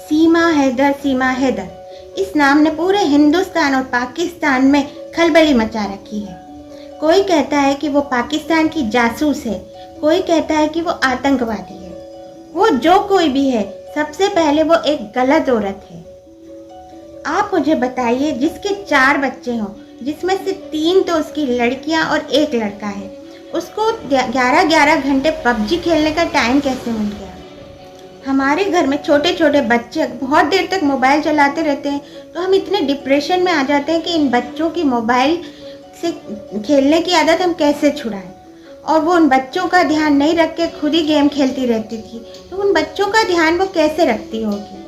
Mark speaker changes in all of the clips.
Speaker 1: सीमा हैदर, सीमा हैदर, इस नाम ने पूरे हिंदुस्तान और पाकिस्तान में खलबली मचा रखी है। कोई कहता है कि वो पाकिस्तान की जासूस है, कोई कहता है कि वो आतंकवादी है। वो जो कोई भी है, सबसे पहले वो एक गलत औरत है। आप मुझे बताइए, जिसके 4 बच्चे हों, जिसमें से 3 तो उसकी लड़कियां और 1 लड़का है, उसको 11-11 घंटे पबजी खेलने का टाइम कैसे मिल गया? हमारे घर में छोटे छोटे बच्चे बहुत देर तक मोबाइल चलाते रहते हैं, तो हम इतने डिप्रेशन में आ जाते हैं कि इन बच्चों की मोबाइल से खेलने की आदत हम कैसे छुड़ाएं। और वो उन बच्चों का ध्यान नहीं रख के खुद ही गेम खेलती रहती थी, तो उन बच्चों का ध्यान वो कैसे रखती होगी?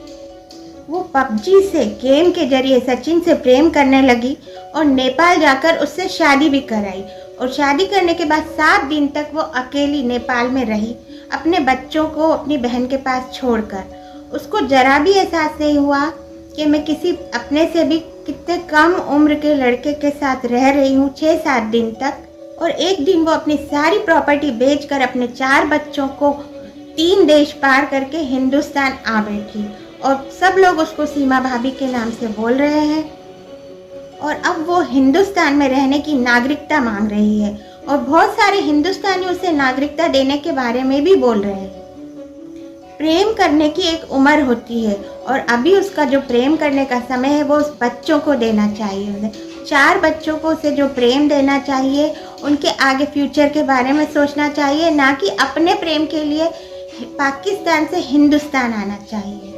Speaker 1: वो पबजी से, गेम के जरिए सचिन से प्रेम करने लगी और नेपाल जाकर उससे शादी भी कराई। और शादी करने के बाद 7 दिन तक वो अकेली नेपाल में रही, अपने बच्चों को अपनी बहन के पास छोड़कर। उसको जरा भी एहसास नहीं हुआ कि मैं किसी अपने से भी कितने कम उम्र के लड़के के साथ रह रही हूँ 6-7 दिन तक। और एक दिन वो अपनी सारी प्रॉपर्टी बेचकर अपने 4 बच्चों को 3 देश पार करके हिंदुस्तान आ बैठी। और सब लोग उसको सीमा भाभी के नाम से बोल रहे हैं। और अब वो हिंदुस्तान में रहने की नागरिकता मांग रही है, और बहुत सारे हिंदुस्तानी उसे नागरिकता देने के बारे में भी बोल रहे हैं। प्रेम करने की एक उम्र होती है, और अभी उसका जो प्रेम करने का समय है वो उस बच्चों को देना चाहिए। उसे 4 बच्चों को उसे जो प्रेम देना चाहिए, उनके आगे फ्यूचर के बारे में सोचना चाहिए, ना कि अपने प्रेम के लिए पाकिस्तान से हिंदुस्तान आना चाहिए।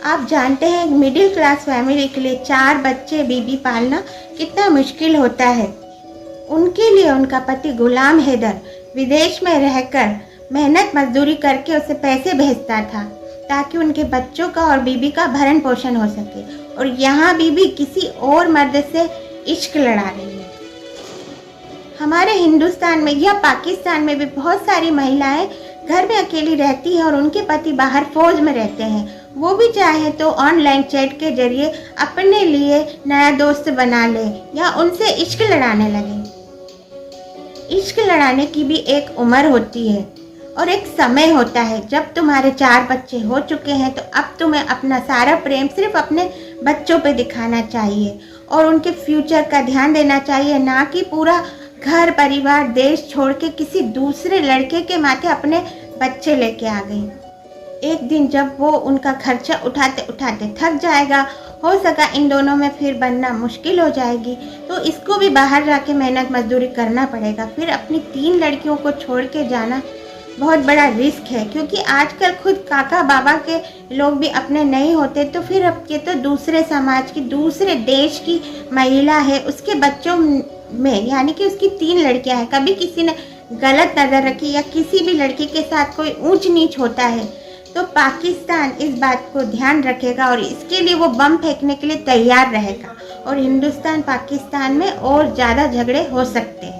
Speaker 1: आप जानते हैं, मिडिल क्लास फैमिली के लिए 4 बच्चे बीबी पालना कितना मुश्किल होता है। उनके लिए उनका पति गुलाम हैदर विदेश में रहकर मेहनत मजदूरी करके उसे पैसे भेजता था, ताकि उनके बच्चों का और बीबी का भरण पोषण हो सके। और यहाँ बीबी किसी और मर्द से इश्क लड़ा रही है। हमारे हिंदुस्तान में या पाकिस्तान में भी बहुत सारी महिलाएं घर में अकेली रहती हैं और उनके पति बाहर फौज में रहते हैं। वो भी चाहे तो ऑनलाइन चैट के जरिए अपने लिए नया दोस्त बना ले या उनसे इश्क लड़ाने लगे। इश्क लड़ाने की भी एक उम्र होती है और एक समय होता है। जब तुम्हारे 4 बच्चे हो चुके हैं, तो अब तुम्हें अपना सारा प्रेम सिर्फ अपने बच्चों पे दिखाना चाहिए और उनके फ्यूचर का ध्यान देना चाहिए, ना कि पूरा घर परिवार देश छोड़ के किसी दूसरे लड़के के माथे अपने बच्चे लेके आ गई। एक दिन जब वो उनका खर्चा उठाते उठाते थक जाएगा, हो सका इन दोनों में फिर बनना मुश्किल हो जाएगी, तो इसको भी बाहर जाके मेहनत मजदूरी करना पड़ेगा। फिर अपनी 3 लड़कियों को छोड़ के जाना बहुत बड़ा रिस्क है, क्योंकि आजकल खुद काका बाबा के लोग भी अपने नहीं होते, तो फिर अब ये तो दूसरे समाज की, दूसरे देश की महिला है, उसके बच्चों में, यानी कि उसकी 3 लड़कियां हैं। कभी किसी ने गलत नज़र रखी या किसी भी लड़की के साथ कोई ऊंच नीच होता है, तो पाकिस्तान इस बात को ध्यान रखेगा और इसके लिए वो बम फेंकने के लिए तैयार रहेगा और हिंदुस्तान पाकिस्तान में और ज़्यादा झगड़े हो सकते हैं।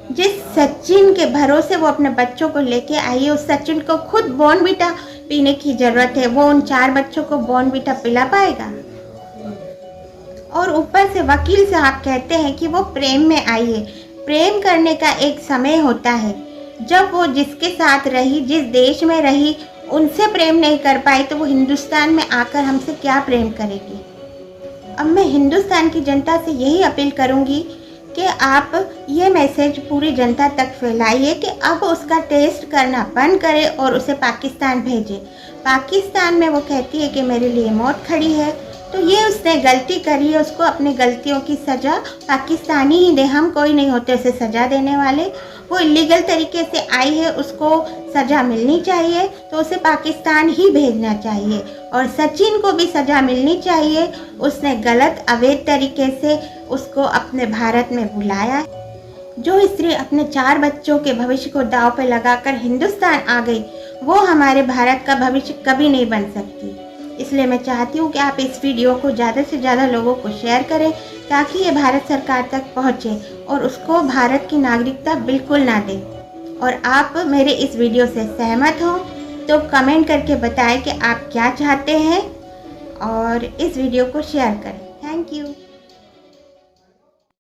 Speaker 1: जिस सचिन के भरोसे वो अपने बच्चों को लेके आई है, उस सचिन को खुद बॉर्नवीटा पीने की ज़रूरत है। वो उन 4 बच्चों को बॉर्नवीटा पिला पाएगा? और ऊपर से वकील साहब कहते हैं कि वो प्रेम में आई है। प्रेम करने का एक समय होता है। जब वो जिसके साथ रही, जिस देश में रही, उनसे प्रेम नहीं कर पाई, तो वो हिंदुस्तान में आकर हमसे क्या प्रेम करेगी? अब मैं हिंदुस्तान की जनता से यही अपील करूंगी कि आप ये मैसेज पूरी जनता तक फैलाइए कि अब उसका टेस्ट करना बंद करे और उसे पाकिस्तान भेजे। पाकिस्तान में वो कहती है कि मेरे लिए मौत खड़ी है, तो ये उसने गलती करी है, उसको अपनी गलतियों की सज़ा पाकिस्तानी ही दे। हम कोई नहीं होते उसे सज़ा देने वाले। वो इलीगल तरीके से आई है, उसको सज़ा मिलनी चाहिए, तो उसे पाकिस्तान ही भेजना चाहिए। और सचिन को भी सज़ा मिलनी चाहिए, उसने गलत अवैध तरीके से उसको अपने भारत में बुलाया। जो स्त्री अपने 4 बच्चों के भविष्य को दांव पे लगाकर हिंदुस्तान आ गई, वो हमारे भारत का भविष्य कभी नहीं बन सकती। इसलिए मैं चाहती हूँ कि आप इस वीडियो को ज़्यादा से ज़्यादा लोगों को शेयर करें, ताकि ये भारत सरकार तक पहुँचे और उसको भारत की नागरिकता बिल्कुल ना दें। और आप मेरे इस वीडियो से सहमत हो तो कमेंट करके बताएं कि आप क्या चाहते हैं और इस वीडियो को शेयर करें। Thank you.